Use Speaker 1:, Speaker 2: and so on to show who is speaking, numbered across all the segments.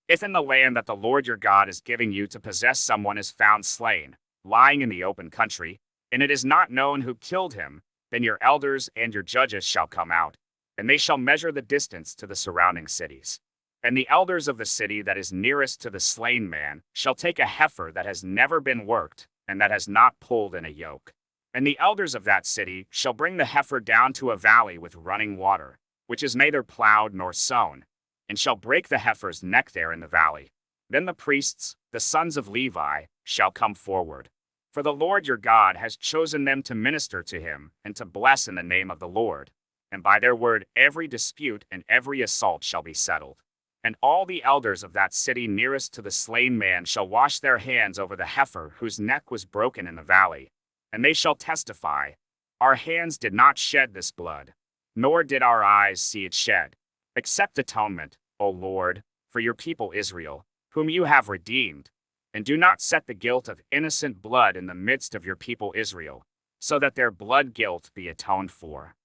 Speaker 1: If in the land that the Lord your God is giving you to possess someone is found slain, lying in the open country, and it is not known who killed him, then your elders and your judges shall come out, and they shall measure the distance to the surrounding cities. And the elders of the city that is nearest to the slain man shall take a heifer that has never been worked, and that has not pulled in a yoke. And the elders of that city shall bring the heifer down to a valley with running water, which is neither plowed nor sown, and shall break the heifer's neck there in the valley. Then the priests, the sons of Levi, shall come forward. For the Lord your God has chosen them to minister to him and to bless in the name of the Lord. And by their word every dispute and every assault shall be settled. And all the elders of that city nearest to the slain man shall wash their hands over the heifer whose neck was broken in the valley. And they shall testify, Our hands did not shed this blood, nor did our eyes see it shed. Accept atonement, O Lord, for your people Israel, whom you have redeemed, and do not set the guilt of innocent blood in the midst of your people Israel, so that their blood guilt be atoned for.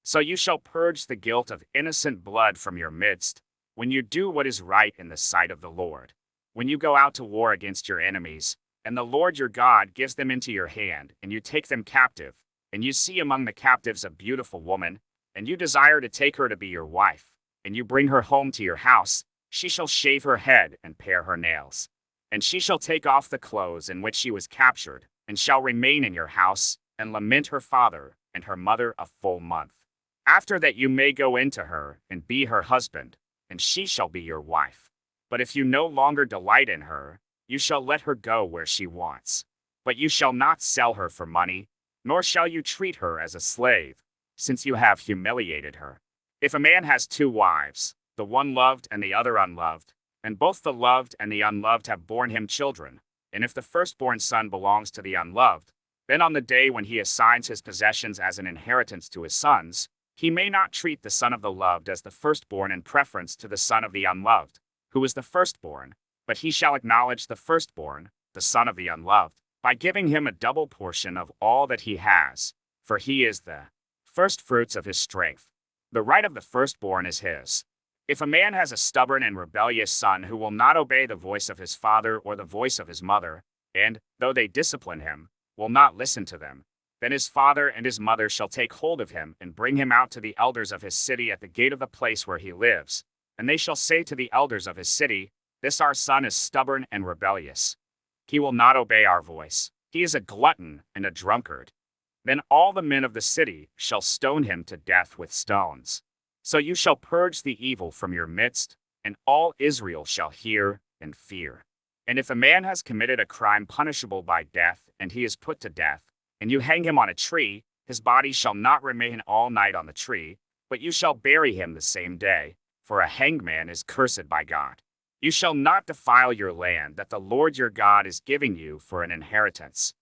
Speaker 1: So you shall purge the guilt of innocent blood from your midst, when you do what is right in the sight of the Lord. When you go out to war against your enemies, and the Lord your God gives them into your hand, and you take them captive, and you see among the captives a beautiful woman, and you desire to take her to be your wife, and you bring her home to your house, she shall shave her head and pare her nails. And she shall take off the clothes in which she was captured, and shall remain in your house, and lament her father and her mother a full month. After that you may go into her, and be her husband, and she shall be your wife. But if you no longer delight in her, you shall let her go where she wants. But you shall not sell her for money, nor shall you treat her as a slave, since you have humiliated her. If a man has two wives, the one loved and the other unloved, and both the loved and the unloved have borne him children, and if the firstborn son belongs to the unloved, then on the day when he assigns his possessions as an inheritance to his sons, he may not treat the son of the loved as the firstborn in preference to the son of the unloved, who is the firstborn, but he shall acknowledge the firstborn, the son of the unloved, by giving him a double portion of all that he has, for he is the firstfruits of his strength. The right of the firstborn is his. If a man has a stubborn and rebellious son who will not obey the voice of his father or the voice of his mother, and, though they discipline him, will not listen to them, then his father and his mother shall take hold of him and bring him out to the elders of his city at the gate of the place where he lives, and they shall say to the elders of his city, This our son is stubborn and rebellious. He will not obey our voice. He is a glutton and a drunkard. Then all the men of the city shall stone him to death with stones. So you shall purge the evil from your midst, and all Israel shall hear and fear. And if a man has committed a crime punishable by death, and he is put to death, and you hang him on a tree, his body shall not remain all night on the tree, but you shall bury him the same day, for a hanged man is cursed by God. You shall not defile your land that the Lord your God is giving you for an inheritance.